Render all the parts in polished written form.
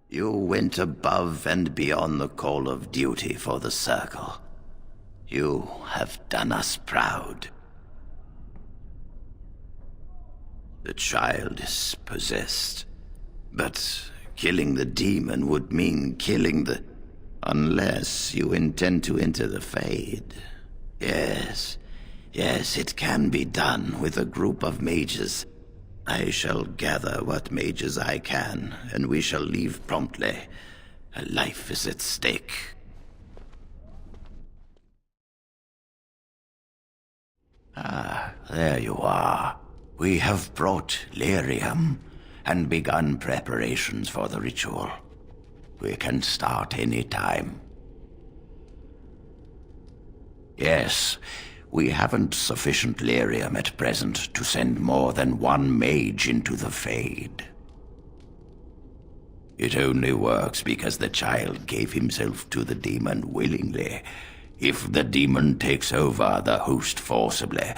You went above and beyond the call of duty for the Circle. You have done us proud. The child is possessed, but killing the demon would mean killing the... Unless you intend to enter the Fade. Yes, it can be done with a group of mages. I shall gather what mages I can, and we shall leave promptly. A life is at stake. Ah, there you are. We have brought lyrium and begun preparations for the ritual. We can start any time. Yes, we haven't sufficient lyrium at present to send more than one mage into the Fade. It only works because the child gave himself to the demon willingly. If the demon takes over the host forcibly,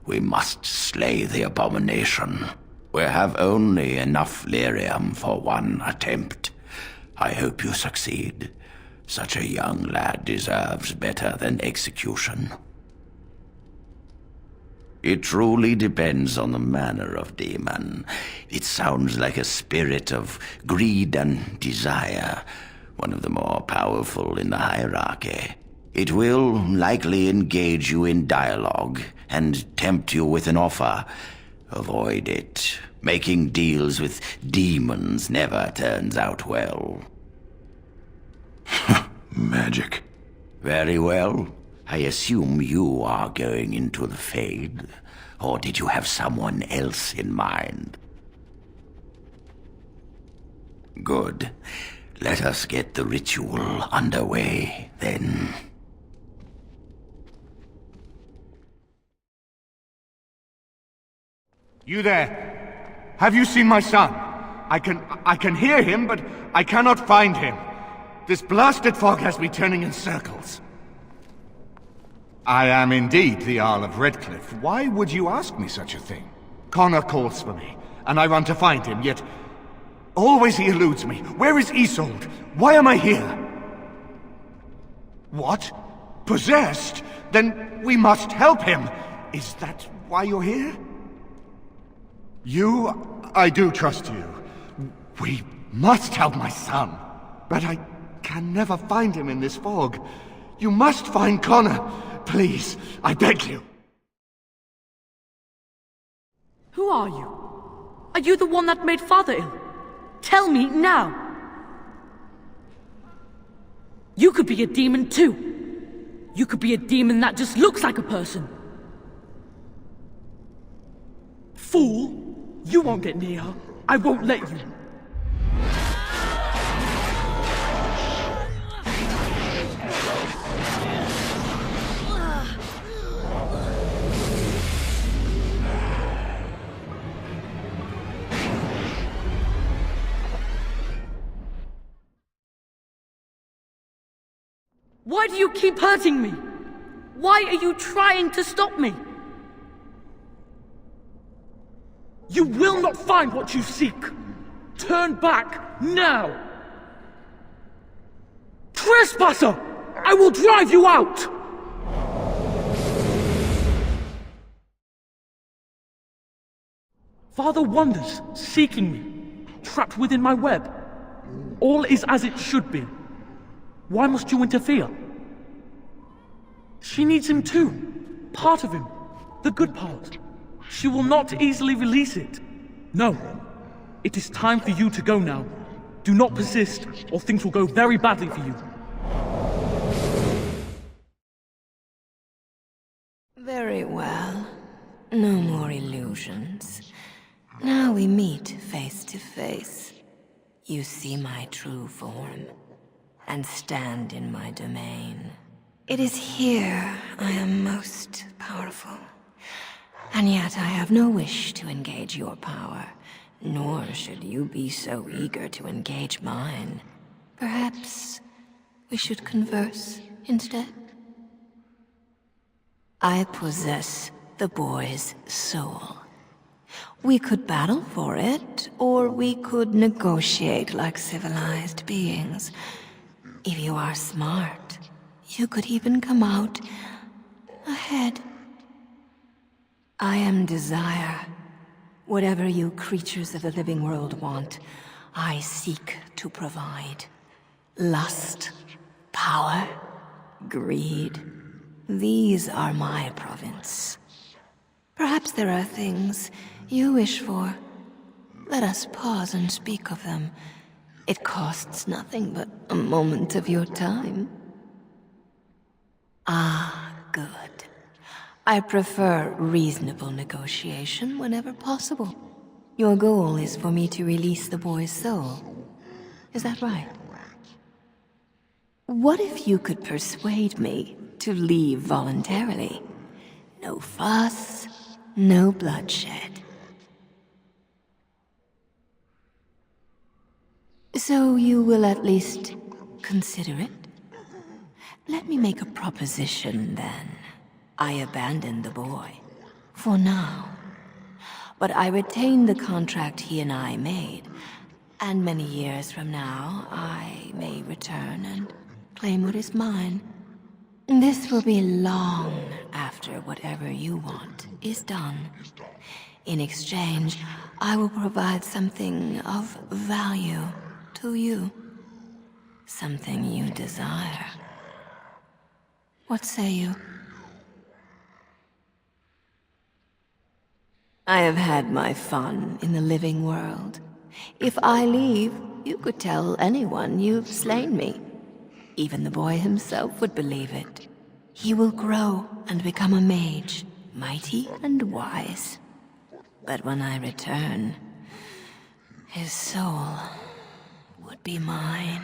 we must slay the abomination. We have only enough lyrium for one attempt. I hope you succeed. Such a young lad deserves better than execution. It truly depends on the manner of demon. It sounds like a spirit of greed and desire, one of the more powerful in the hierarchy. It will likely engage you in dialogue and tempt you with an offer. Avoid it. Making deals with demons never turns out well. Magic. Very well. I assume you are going into the Fade, or did you have someone else in mind? Good. Let us get the ritual underway, then. You there? Have you seen my son? I can hear him, but I cannot find him. This blasted fog has me turning in circles. I am indeed the Earl of Redcliffe. Why would you ask me such a thing? Connor calls for me, and I run to find him, yet always he eludes me. Where is Isolde? Why am I here? What? Possessed? Then we must help him. Is that why you're here? I do trust you. We must help my son. But I can never find him in this fog. You must find Connor. Please, I beg you. Who are you? Are you the one that made Father ill? Tell me now. You could be a demon too. You could be a demon that just looks like a person. Fool! You won't get near her. I won't let you. Why do you keep hurting me? Why are you trying to stop me? You will not find what you seek. Turn back, now! Trespasser! I will drive you out! Father wanders, seeking me, trapped within my web. All is as it should be. Why must you interfere? She needs him too. Part of him. The good part. She will not easily release it. No. It is time for you to go now. Do not persist, or things will go very badly for you. Very well. No more illusions. Now we meet face to face. You see my true form, and stand in my domain. It is here I am most powerful. And yet I have no wish to engage your power, nor should you be so eager to engage mine. Perhaps we should converse instead? I possess the boy's soul. We could battle for it, or we could negotiate like civilized beings. If you are smart, you could even come out ahead. I am desire. Whatever you creatures of the living world want, I seek to provide. Lust, power, greed. These are my province. Perhaps there are things you wish for. Let us pause and speak of them. It costs nothing but a moment of your time. Ah, good. I prefer reasonable negotiation whenever possible. Your goal is for me to release the boy's soul. Is that right? What if you could persuade me to leave voluntarily? No fuss, no bloodshed. So you will at least consider it? Let me make a proposition then. I abandon the boy, for now. But I retain the contract he and I made, and many years from now, I may return and claim what is mine. This will be long after whatever you want is done. In exchange, I will provide something of value to you. Something you desire. What say you? I have had my fun in the living world. If I leave, you could tell anyone you've slain me. Even the boy himself would believe it. He will grow and become a mage, mighty and wise. But when I return, his soul would be mine.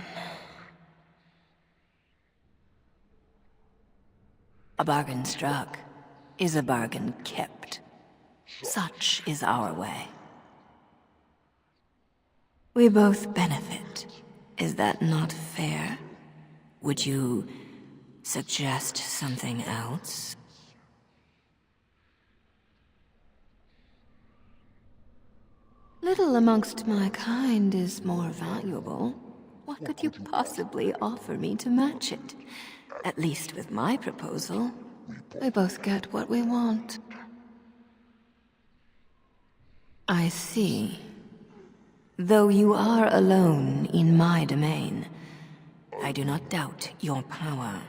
A bargain struck is a bargain kept. Such is our way. We both benefit. Is that not fair? Would you suggest something else? Little amongst my kind is more valuable. What could you possibly offer me to match it? At least with my proposal, we both get what we want. I see. Though you are alone in my domain, I do not doubt your power.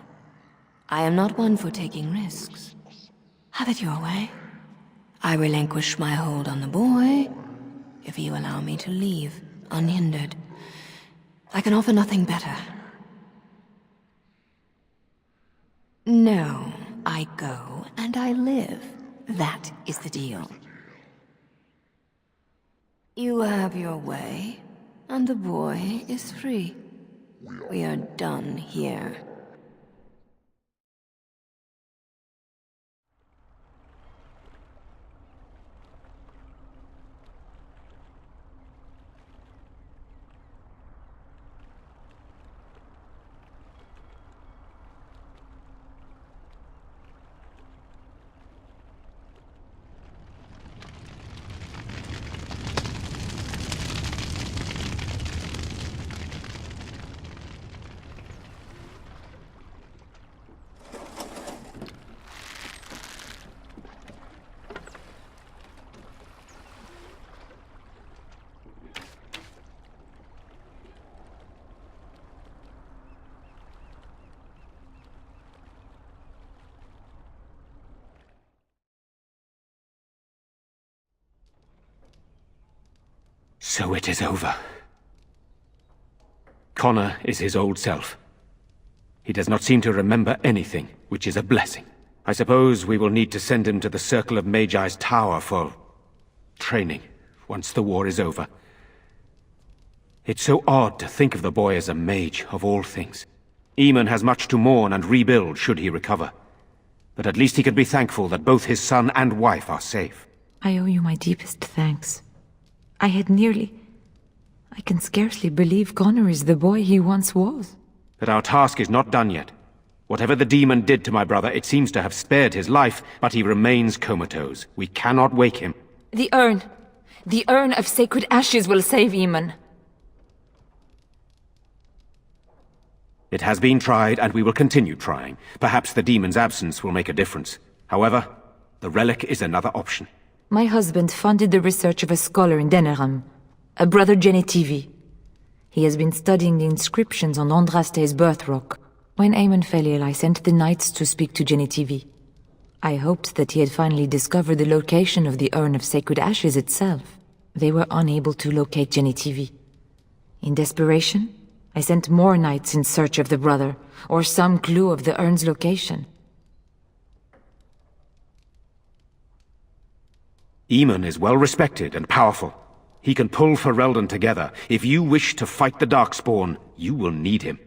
I am not one for taking risks. Have it your way. I relinquish my hold on the boy, if you allow me to leave, unhindered. I can offer nothing better. No, I go and I live. That is the deal. You have your way, and the boy is free. We are done here. So it is over. Connor is his old self. He does not seem to remember anything, which is a blessing. I suppose we will need to send him to the Circle of Magi's tower for training, once the war is over. It's so odd to think of the boy as a mage, of all things. Eamon has much to mourn and rebuild should he recover. But at least he can be thankful that both his son and wife are safe. I owe you my deepest thanks. I can scarcely believe Connor is the boy he once was. But our task is not done yet. Whatever the demon did to my brother, it seems to have spared his life, but he remains comatose. We cannot wake him. The urn. The urn of sacred ashes will save Eamon. It has been tried, and we will continue trying. Perhaps the demon's absence will make a difference. However, the relic is another option. My husband funded the research of a scholar in Denerim, a brother Genetivi. He has been studying the inscriptions on Andraste's birth rock. When Eamon fell ill, I sent the knights to speak to Genetivi. I hoped that he had finally discovered the location of the urn of sacred ashes itself. They were unable to locate Genetivi. In desperation, I sent more knights in search of the brother, or some clue of the urn's location. Eamon is well respected and powerful. He can pull Ferelden together. If you wish to fight the Darkspawn, you will need him.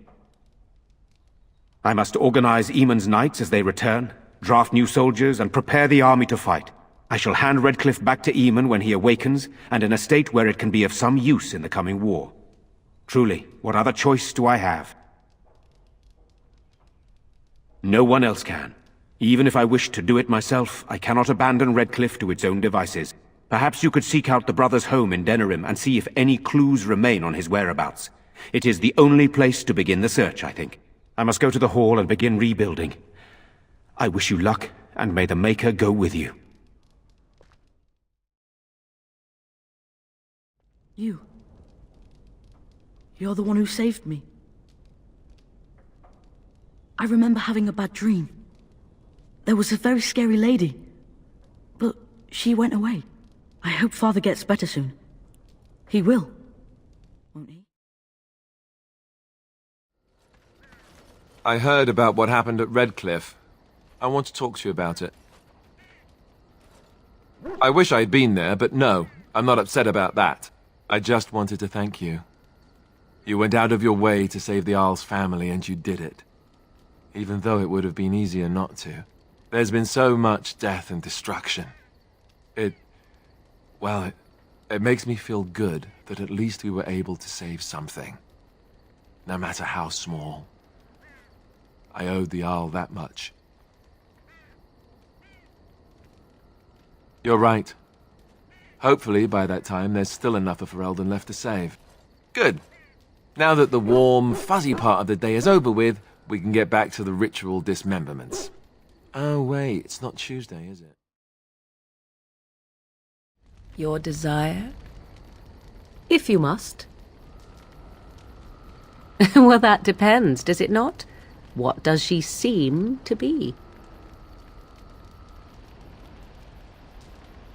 I must organize Eamon's knights as they return, draft new soldiers, and prepare the army to fight. I shall hand Redcliffe back to Eamon when he awakens, and in a state where it can be of some use in the coming war. Truly, what other choice do I have? No one else can. Even if I wished to do it myself, I cannot abandon Redcliffe to its own devices. Perhaps you could seek out the brother's home in Denerim and see if any clues remain on his whereabouts. It is the only place to begin the search, I think. I must go to the hall and begin rebuilding. I wish you luck, and may the Maker go with you. You're the one who saved me. I remember having a bad dream. There was a very scary lady, but she went away. I hope Father gets better soon. He will, won't he? I heard about what happened at Redcliffe. I want to talk to you about it. I wish I'd been there, but no, I'm not upset about that. I just wanted to thank you. You went out of your way to save the Arl's family, and you did it. Even though it would have been easier not to. There's been so much death and destruction. It makes me feel good that at least we were able to save something. No matter how small. I owed the Arl that much. You're right. Hopefully, by that time, there's still enough of Ferelden left to save. Good. Now that the warm, fuzzy part of the day is over with, we can get back to the ritual dismemberments. Oh, wait, it's not Tuesday, is it? Your desire? If you must. Well, that depends, does it not? What does she seem to be?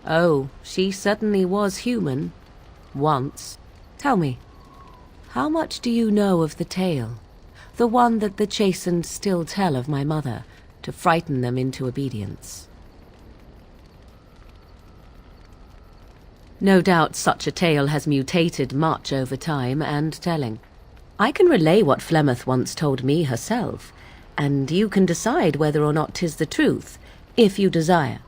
Oh, she certainly was human. Once. Tell me, how much do you know of the tale? The one that the chastened still tell of my mother, to frighten them into obedience. No doubt such a tale has mutated much over time and telling. I can relay what Flemeth once told me herself, and you can decide whether or not 'tis the truth, if you desire.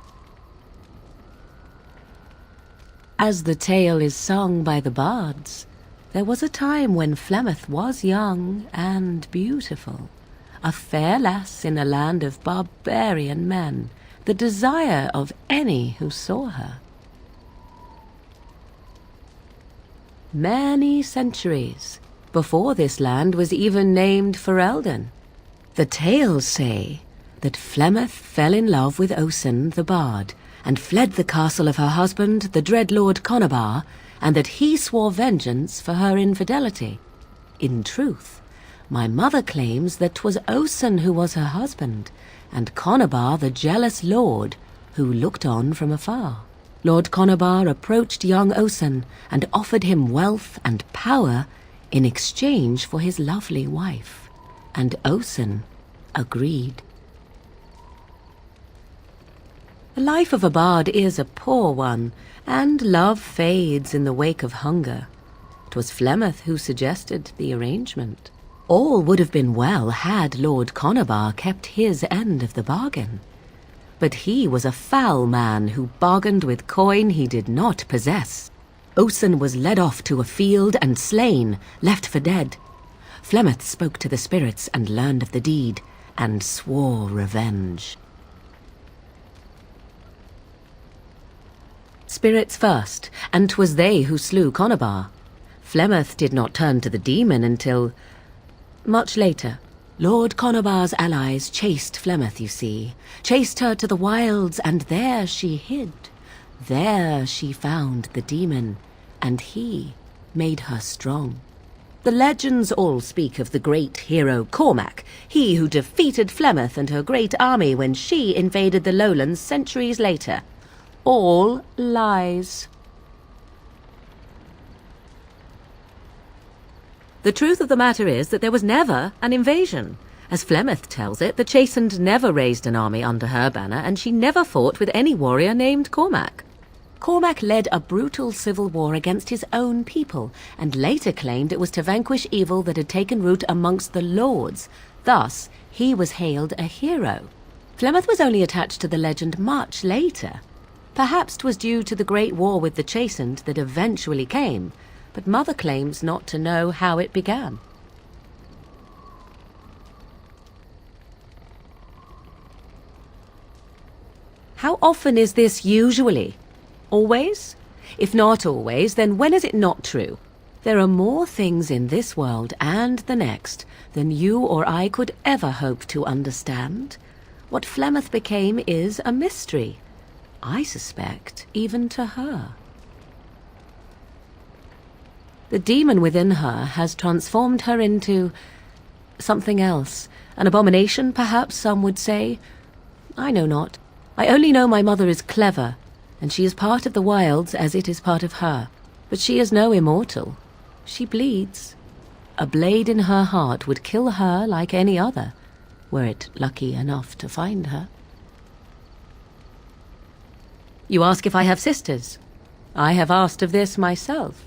As the tale is sung by the bards, there was a time when Flemeth was young and beautiful, a fair lass in a land of barbarian men, the desire of any who saw her. Many centuries before this land was even named Ferelden. The tales say that Flemeth fell in love with Osen the bard, and fled the castle of her husband, the dread Lord Conabar, and that he swore vengeance for her infidelity. In truth, my mother claims that 'twas Osen who was her husband, and Conabar the jealous lord who looked on from afar. Lord Conabar approached young Osen and offered him wealth and power in exchange for his lovely wife, and Osen agreed. The life of a bard is a poor one, and love fades in the wake of hunger. 'Twas Flemeth who suggested the arrangement. All would have been well had Lord Conabar kept his end of the bargain. But he was a foul man who bargained with coin he did not possess. Osen was led off to a field and slain, left for dead. Flemeth spoke to the spirits and learned of the deed, and swore revenge. Spirits first, and 'twas they who slew Conabar. Flemeth did not turn to the demon until much later. Lord Conabar's allies chased Flemeth, you see. Chased her to the wilds, and there she hid. There she found the demon, and he made her strong. The legends all speak of the great hero Cormac, he who defeated Flemeth and her great army when she invaded the lowlands centuries later. All lies. The truth of the matter is that there was never an invasion. As Flemeth tells it, the Chastened never raised an army under her banner, and she never fought with any warrior named Cormac. Cormac led a brutal civil war against his own people, and later claimed it was to vanquish evil that had taken root amongst the lords. Thus, he was hailed a hero. Flemeth was only attached to the legend much later. Perhaps 'twas due to the great war with the Chastened that eventually came, but Mother claims not to know how it began. How often is this usually? Always? If not always, then when is it not true? There are more things in this world and the next than you or I could ever hope to understand. What Flemeth became is a mystery. I suspect, even to her. The demon within her has transformed her into something else. An abomination, perhaps some would say. I know not. I only know my mother is clever, and she is part of the wilds as it is part of her. But she is no immortal. She bleeds. A blade in her heart would kill her like any other, were it lucky enough to find her. You ask if I have sisters. I have asked of this myself.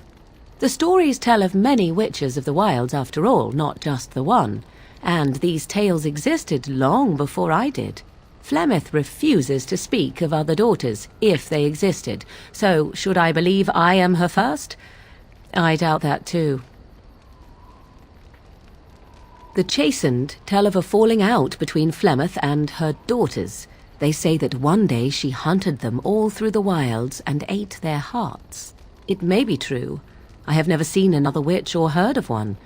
The stories tell of many witches of the wilds after all, not just the one, and these tales existed long before I did. Flemeth refuses to speak of other daughters, if they existed, so should I believe I am her first? I doubt that too. The Chastened tell of a falling out between Flemeth and her daughters. They say that one day she hunted them all through the wilds and ate their hearts. It may be true. I have never seen another witch or heard of one.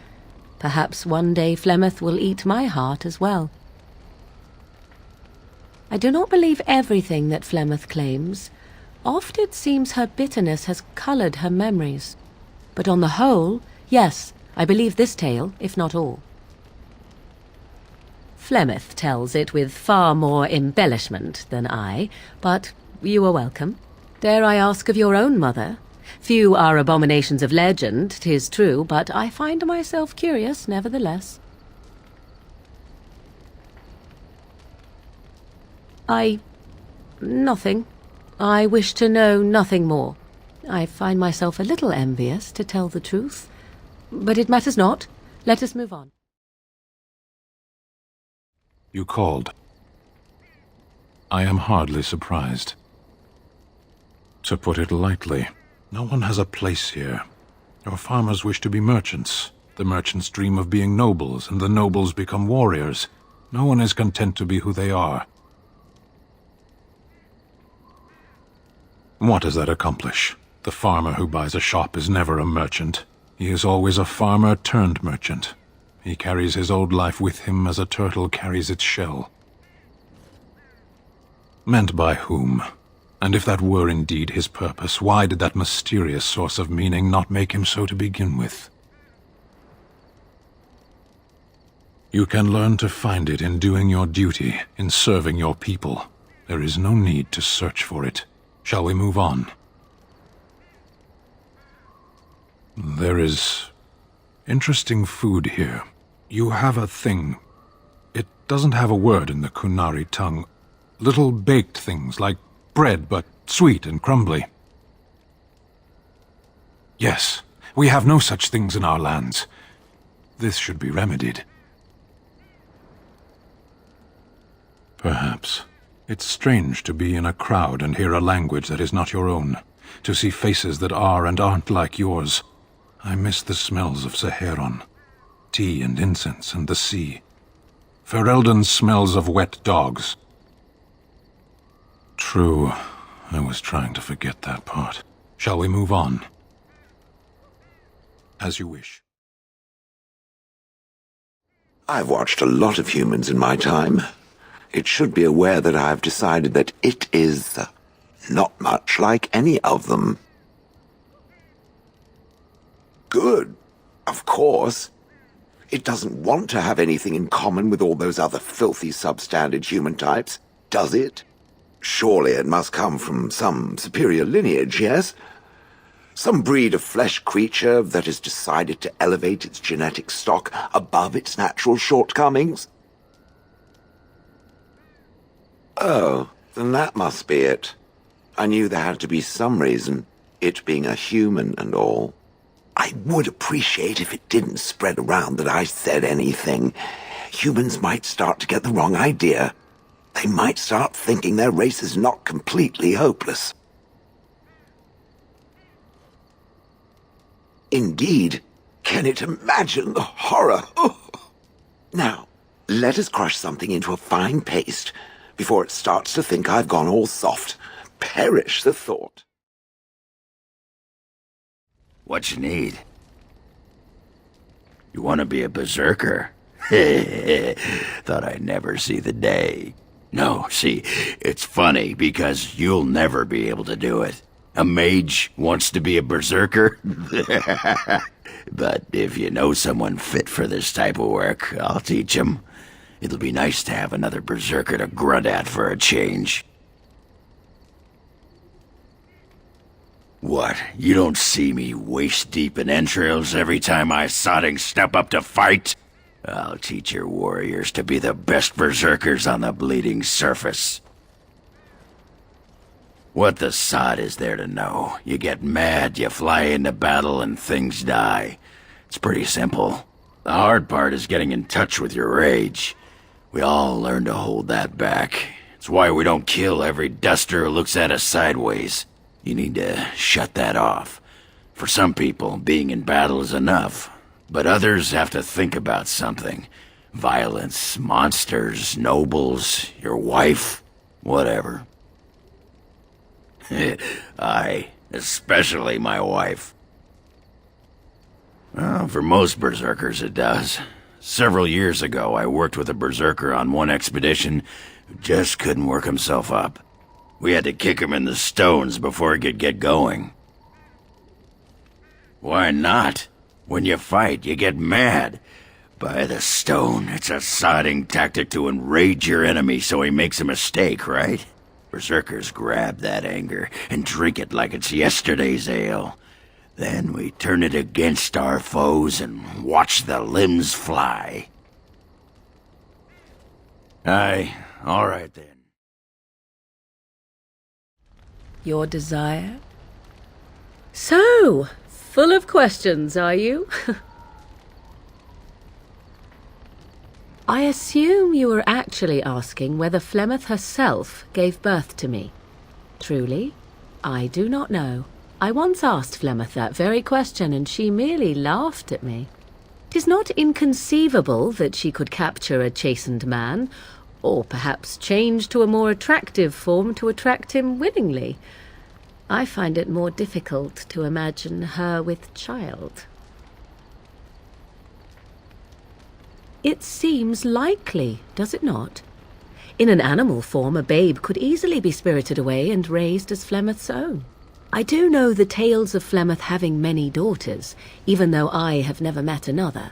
Perhaps one day Flemeth will eat my heart as well. I do not believe everything that Flemeth claims. Oft it seems her bitterness has coloured her memories. But on the whole, yes, I believe this tale, if not all. Flemeth tells it with far more embellishment than I, but you are welcome. Dare I ask of your own mother? Few are abominations of legend, 'tis true, but I find myself curious nevertheless. Nothing. I wish to know nothing more. I find myself a little envious, to tell the truth. But it matters not. Let us move on. You called. I am hardly surprised. To put it lightly, no one has a place here. Your farmers wish to be merchants. The merchants dream of being nobles, and the nobles become warriors. No one is content to be who they are. What does that accomplish? The farmer who buys a shop is never a merchant. He is always a farmer turned merchant. He carries his old life with him as a turtle carries its shell. Meant by whom? And if that were indeed his purpose, why did that mysterious source of meaning not make him so to begin with? You can learn to find it in doing your duty, in serving your people. There is no need to search for it. Shall we move on? There is interesting food here. You have a thing. It doesn't have a word in the Kunari tongue. Little baked things like bread, but sweet and crumbly. Yes, we have no such things in our lands. This should be remedied. Perhaps. It's strange to be in a crowd and hear a language that is not your own, to see faces that are and aren't like yours. I miss the smells of Saharon, tea and incense and the sea. Ferelden smells of wet dogs. True. I was trying to forget that part. Shall we move on? As you wish. I've watched a lot of humans in my time. It should be aware that I've decided that it is not much like any of them. Good, of course. It doesn't want to have anything in common with all those other filthy substandard human types, does it? Surely it must come from some superior lineage, yes? Some breed of flesh creature that has decided to elevate its genetic stock above its natural shortcomings? Oh, then that must be it. I knew there had to be some reason, it being a human and all. I would appreciate if it didn't spread around that I said anything. Humans might start to get the wrong idea. They might start thinking their race is not completely hopeless. Indeed, can it imagine the horror? Oh. Now, let us crush something into a fine paste before it starts to think I've gone all soft. Perish the thought. What you need? You want to be a berserker? Thought I'd never see the day. No, see, it's funny because you'll never be able to do it. A mage wants to be a berserker? But if you know someone fit for this type of work, I'll teach him. It'll be nice to have another berserker to grunt at for a change. What, you don't see me waist-deep in entrails every time I sodding step up to fight? I'll teach your warriors to be the best berserkers on the bleeding surface. What the sod is there to know? You get mad, you fly into battle, and things die. It's pretty simple. The hard part is getting in touch with your rage. We all learn to hold that back. It's why we don't kill every duster who looks at us sideways. You need to shut that off. For some people, being in battle is enough. But others have to think about something. Violence, monsters, nobles, your wife, whatever. Especially my wife. Well, for most berserkers it does. Several years ago, I worked with a berserker on one expedition who just couldn't work himself up. We had to kick him in the stones before he could get going. Why not? When you fight, you get mad. By the stone, it's a sodding tactic to enrage your enemy so he makes a mistake, right? Berserkers grab that anger and drink it like it's yesterday's ale. Then we turn it against our foes and watch the limbs fly. Aye, all right then. Your desire? So, full of questions, are you? I assume you were actually asking whether Flemeth herself gave birth to me. Truly, I do not know. I once asked Flemeth that very question, and she merely laughed at me. 'Tis not inconceivable that she could capture a chastened man, or perhaps change to a more attractive form to attract him willingly. I find it more difficult to imagine her with child. It seems likely, does it not? In an animal form, a babe could easily be spirited away and raised as Flemeth's own. I do know the tales of Flemeth having many daughters, even though I have never met another,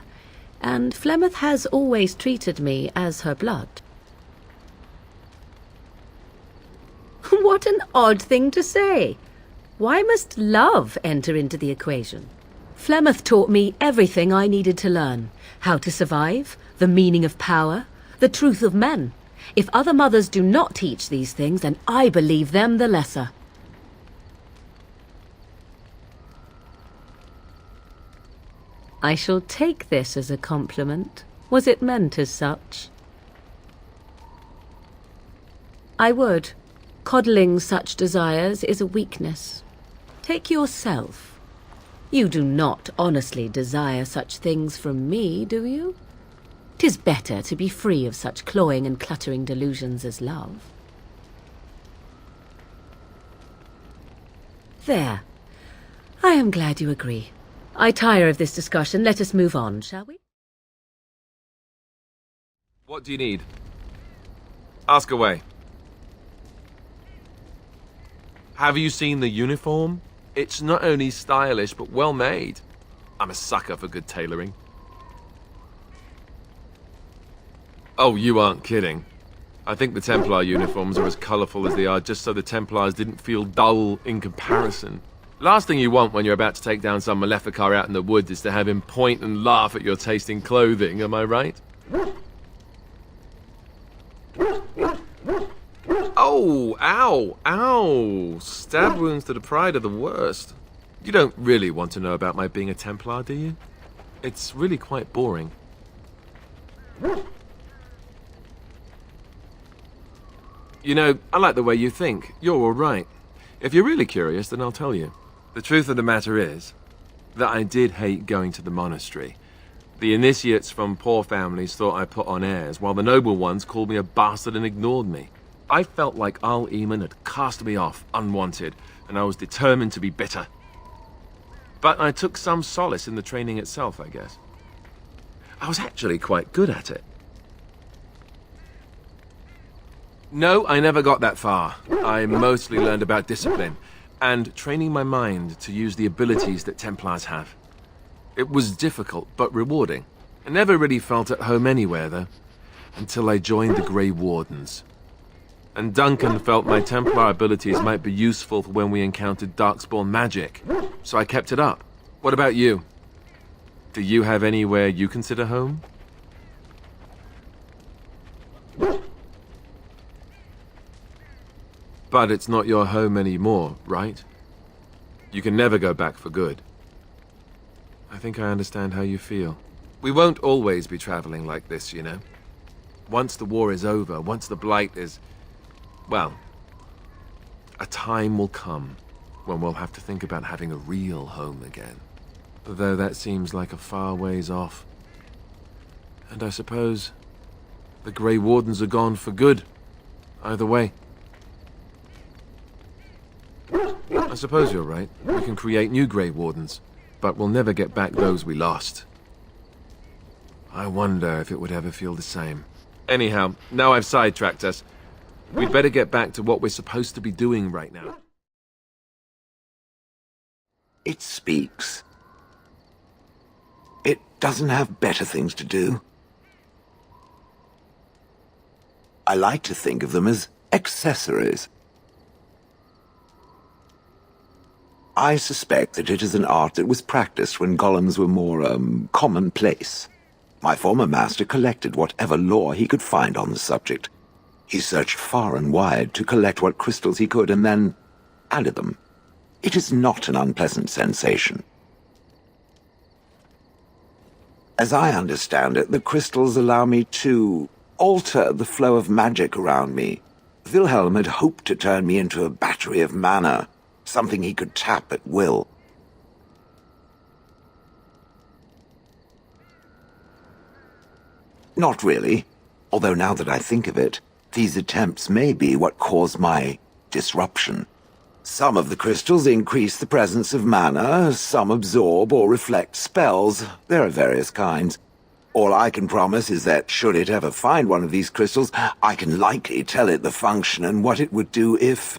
and Flemeth has always treated me as her blood. What an odd thing to say! Why must love enter into the equation? Flemeth taught me everything I needed to learn. How to survive, the meaning of power, the truth of men. If other mothers do not teach these things, then I believe them the lesser. I shall take this as a compliment. Was it meant as such? I would. Coddling such desires is a weakness. Take yourself. You do not honestly desire such things from me, do you? 'Tis better to be free of such cloying and cluttering delusions as love. There. I am glad you agree. I tire of this discussion. Let us move on, shall we? What do you need? Ask away. Have you seen the uniform? It's not only stylish, but well made. I'm a sucker for good tailoring. Oh, you aren't kidding. I think the Templar uniforms are as colourful as they are just so the Templars didn't feel dull in comparison. Last thing you want when you're about to take down some Maleficar out in the woods is to have him point and laugh at your taste in clothing, am I right? Oh, ow, ow. Stab wounds to the pride are the worst. You don't really want to know about my being a Templar, do you? It's really quite boring. You know, I like the way you think. You're all right. If you're really curious, then I'll tell you. The truth of the matter is that I did hate going to the monastery. The initiates from poor families thought I put on airs, while the noble ones called me a bastard and ignored me. I felt like Al-Eamon had cast me off, unwanted, and I was determined to be bitter. But I took some solace in the training itself, I guess. I was actually quite good at it. No, I never got that far. I mostly learned about discipline, and training my mind to use the abilities that Templars have. It was difficult, but rewarding. I never really felt at home anywhere, though, until I joined the Grey Wardens. And Duncan felt my Templar abilities might be useful for when we encountered Darkspawn magic, so I kept it up. What about you? Do you have anywhere you consider home? But it's not your home anymore, right? You can never go back for good. I think I understand how you feel. We won't always be traveling like this, you know. Once the war is over, once the Blight is... well, a time will come when we'll have to think about having a real home again. Though that seems like a far ways off. And I suppose the Grey Wardens are gone for good. Either way. I suppose you're right. We can create new Grey Wardens, but we'll never get back those we lost. I wonder if it would ever feel the same. Anyhow, now I've sidetracked us. We'd better get back to what we're supposed to be doing right now. It speaks. It doesn't have better things to do. I like to think of them as accessories. I suspect that it is an art that was practiced when golems were more, commonplace. My former master collected whatever lore he could find on the subject. He searched far and wide to collect what crystals he could and then added them. It is not an unpleasant sensation. As I understand it, the crystals allow me to alter the flow of magic around me. Wilhelm had hoped to turn me into a battery of mana, something he could tap at will. Not really, although now that I think of it, these attempts may be what caused my disruption. Some of the crystals increase the presence of mana, some absorb or reflect spells. There are various kinds. All I can promise is that should it ever find one of these crystals, I can likely tell it the function and what it would do if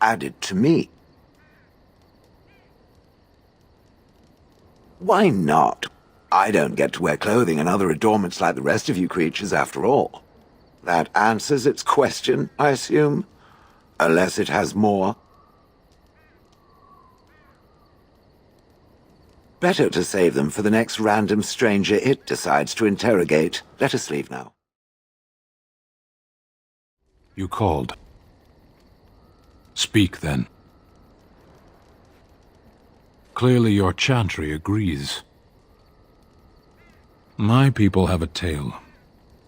added to me. Why not? I don't get to wear clothing and other adornments like the rest of you creatures after all. That answers its question, I assume? Unless it has more. Better to save them for the next random stranger it decides to interrogate. Let us leave now. You called. Speak, then. Clearly your chantry agrees. My people have a tale.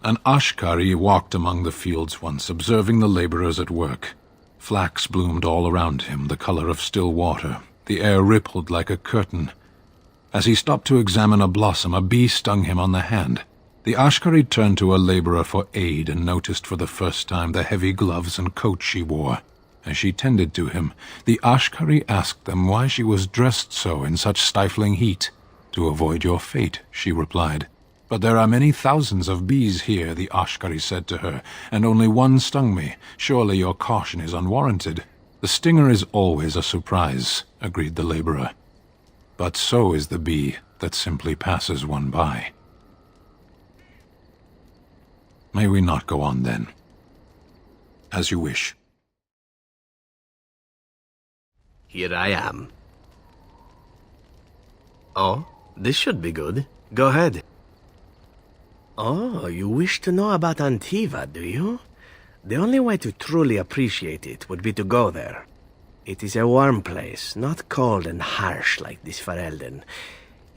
An Ashkari walked among the fields once, observing the laborers at work. Flax bloomed all around him, the color of still water. The air rippled like a curtain. As he stopped to examine a blossom, a bee stung him on the hand. The Ashkari turned to a laborer for aid and noticed for the first time the heavy gloves and coat she wore. As she tended to him, the Ashkari asked them why she was dressed so in such stifling heat. To avoid your fate, she replied. But there are many thousands of bees here, the Ashkari said to her, and only one stung me. Surely your caution is unwarranted. The stinger is always a surprise, agreed the laborer. But so is the bee that simply passes one by. May we not go on then? As you wish. Here I am. Oh, this should be good. Go ahead. Oh, you wish to know about Antiva, do you? The only way to truly appreciate it would be to go there. It is a warm place, not cold and harsh like this Ferelden.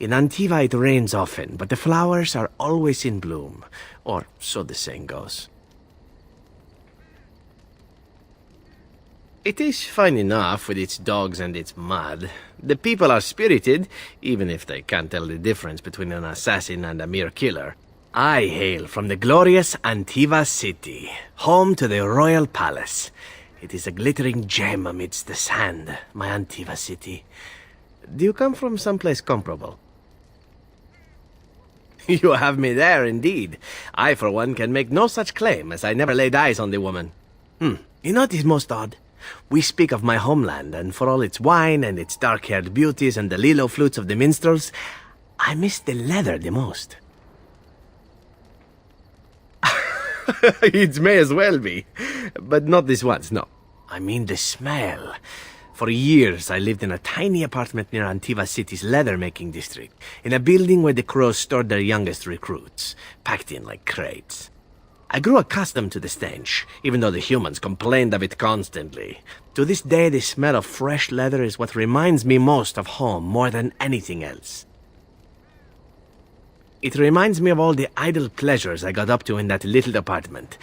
In Antiva it rains often, but the flowers are always in bloom, or so the saying goes. It is fine enough with its dogs and its mud. The people are spirited, even if they can't tell the difference between an assassin and a mere killer. I hail from the glorious Antiva city, home to the royal palace. It is a glittering gem amidst the sand, my Antiva city. Do you come from someplace comparable? You have me there, indeed. I, for one, can make no such claim, as I never laid eyes on the woman. You know what is most odd? We speak of my homeland, and for all its wine and its dark-haired beauties and the lilo flutes of the minstrels, I miss the leather the most. It may as well be, but not this once, no. I mean the smell. For years, I lived in a tiny apartment near Antiva City's leather-making district, in a building where the crows stored their youngest recruits, packed in like crates. I grew accustomed to the stench, even though the humans complained of it constantly. To this day, the smell of fresh leather is what reminds me most of home more than anything else. It reminds me of all the idle pleasures I got up to in that little apartment.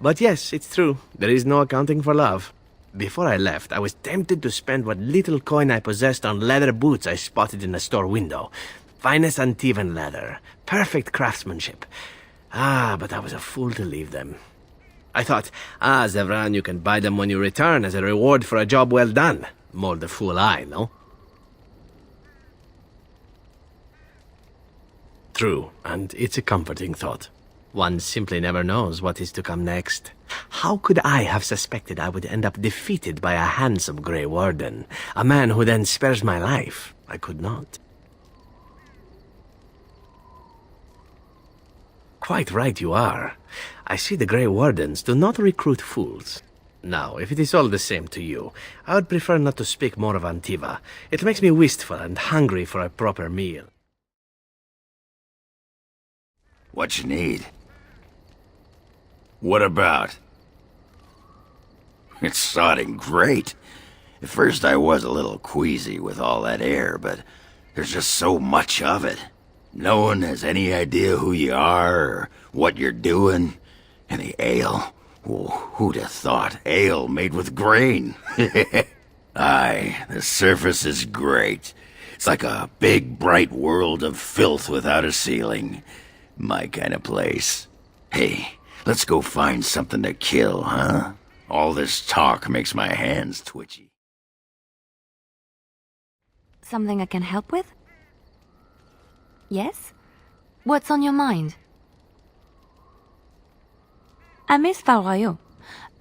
But yes, it's true, there is no accounting for love. Before I left, I was tempted to spend what little coin I possessed on leather boots I spotted in a store window. Finest Antivan leather, perfect craftsmanship. But I was a fool to leave them. I thought, Zevran, you can buy them when you return as a reward for a job well done. More the fool I, no? True, and it's a comforting thought. One simply never knows what is to come next. How could I have suspected I would end up defeated by a handsome Grey Warden, a man who then spares my life? I could not. Quite right you are. I see the Grey Wardens do not recruit fools. Now, if it is all the same to you, I would prefer not to speak more of Antiva. It makes me wistful and hungry for a proper meal. What you need? What about? It's sodding great. At first I was a little queasy with all that air, but there's just so much of it. No one has any idea who you are or what you're doing. And the ale, who'd have thought ale made with grain? Aye, the surface is great. It's like a big, bright world of filth without a ceiling. My kind of place. Hey, let's go find something to kill, huh? All this talk makes my hands twitchy. Something I can help with? Yes? What's on your mind? I miss Val Royeaux.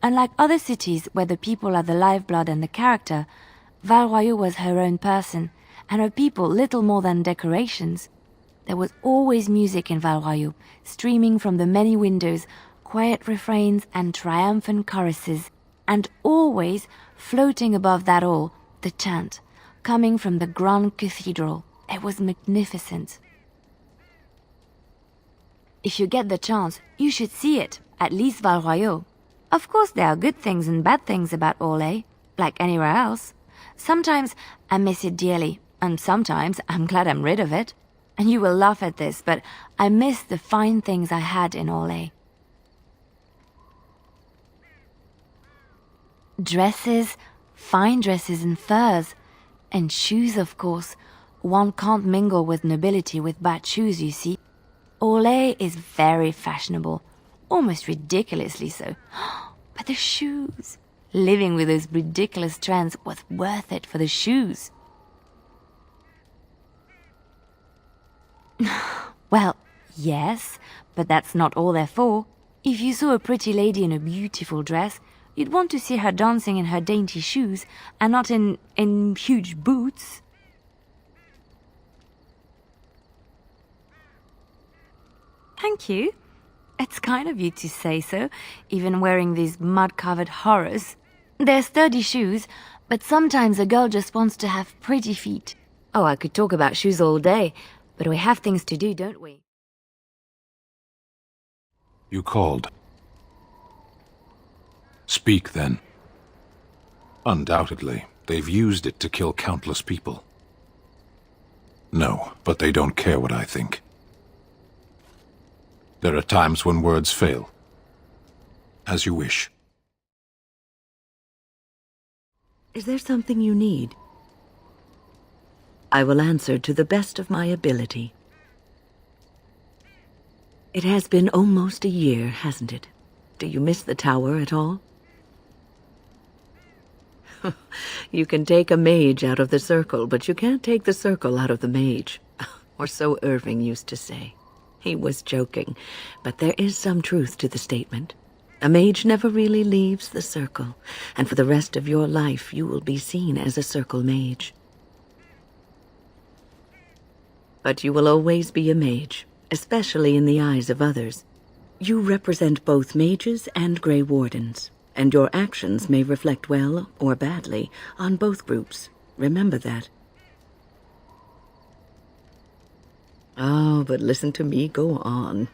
Unlike other cities where the people are the lifeblood and the character, Val Royeaux was her own person, and her people little more than decorations. There was always music in Val Royeaux, streaming from the many windows, quiet refrains and triumphant choruses, and always, floating above that all, the chant, coming from the Grand Cathedral. It was magnificent. If you get the chance, you should see it, at least Val Royeaux. Of course there are good things and bad things about Orlais, like anywhere else. Sometimes I miss it dearly, and sometimes I'm glad I'm rid of it. And you will laugh at this, but I miss the fine things I had in Orlais. Dresses, fine dresses and furs, and shoes, of course. One can't mingle with nobility with bad shoes, you see. Orlais is very fashionable, almost ridiculously so. But the shoes, Living with those ridiculous trends was worth it for the shoes. Well, yes, but that's not all they're for. If you saw a pretty lady in a beautiful dress, you'd want to see her dancing in her dainty shoes, and not in huge boots. Thank you. It's kind of you to say so, even wearing these mud-covered horrors. They're sturdy shoes, but sometimes a girl just wants to have pretty feet. Oh, I could talk about shoes all day, but we have things to do, don't we? You called. Speak, then. Undoubtedly, they've used it to kill countless people. No, but they don't care what I think. There are times when words fail. As you wish. Is there something you need? I will answer to the best of my ability. It has been almost a year, hasn't it? Do you miss the tower at all? You can take a mage out of the circle, but you can't take the circle out of the mage. Or so Irving used to say. He was joking, but there is some truth to the statement. A mage never really leaves the circle, and for the rest of your life you will be seen as a circle mage. But you will always be a mage, especially in the eyes of others. You represent both mages and Grey Wardens, and your actions may reflect well or badly on both groups. Remember that. Oh, but listen to me go on.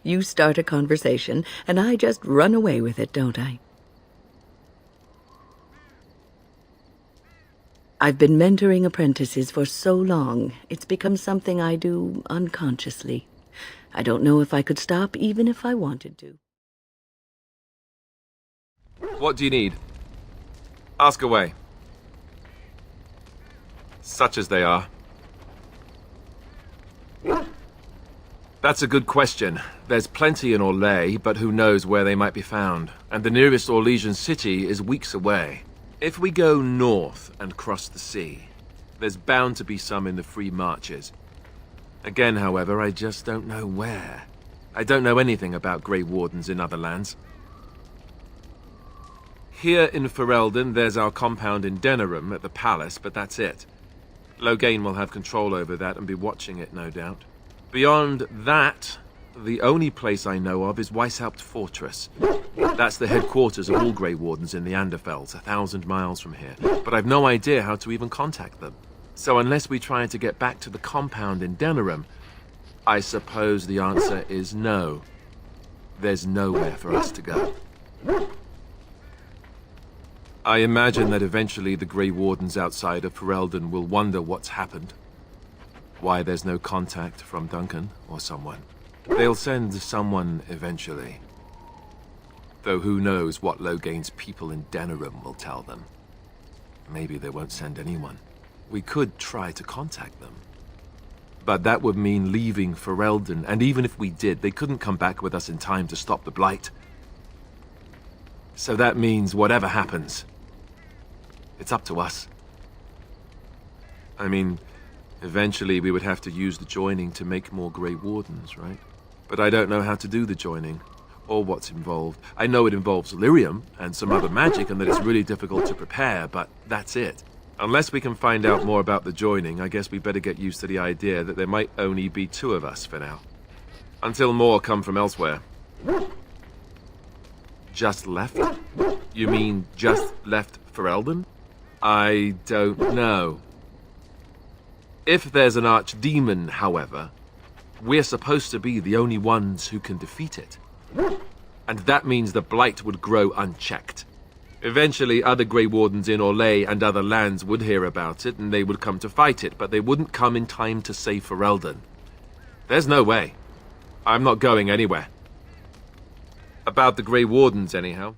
You start a conversation, and I just run away with it, don't I? I've been mentoring apprentices for so long, it's become something I do unconsciously. I don't know if I could stop, even if I wanted to. What do you need? Ask away. Such as they are. That's a good question. There's plenty in Orlais, but who knows where they might be found. And the nearest Orlesian city is weeks away. If we go north and cross the sea, there's bound to be some in the Free Marches. Again, however, I just don't know where. I don't know anything about Grey Wardens in other lands. Here in Ferelden, there's our compound in Denerim at the palace, but that's it. Loghain will have control over that and be watching it, no doubt. Beyond that, the only place I know of is Weishaupt Fortress. That's the headquarters of all Grey Wardens in the Anderfells, 1,000 miles from here. But I've no idea how to even contact them. So unless we try to get back to the compound in Denerim, I suppose the answer is no. There's nowhere for us to go. I imagine that eventually the Grey Wardens outside of Ferelden will wonder what's happened. Why there's no contact from Duncan or someone. They'll send someone eventually. Though who knows what Loghain's people in Denerim will tell them. Maybe they won't send anyone. We could try to contact them. But that would mean leaving Ferelden, and even if we did, they couldn't come back with us in time to stop the Blight. So that means whatever happens, it's up to us. I mean, eventually we would have to use the joining to make more Grey Wardens, right? But I don't know how to do the joining, or what's involved. I know it involves lyrium and some other magic, and that it's really difficult to prepare, but that's it. Unless we can find out more about the joining, I guess we better get used to the idea that there might only be 2 of us for now. Until more come from elsewhere. Just left? You mean just left Ferelden? I don't know. If there's an archdemon, however, we're supposed to be the only ones who can defeat it. And that means the Blight would grow unchecked. Eventually, other Grey Wardens in Orlais and other lands would hear about it, and they would come to fight it, but they wouldn't come in time to save Ferelden. There's no way. I'm not going anywhere. About the Grey Wardens, anyhow.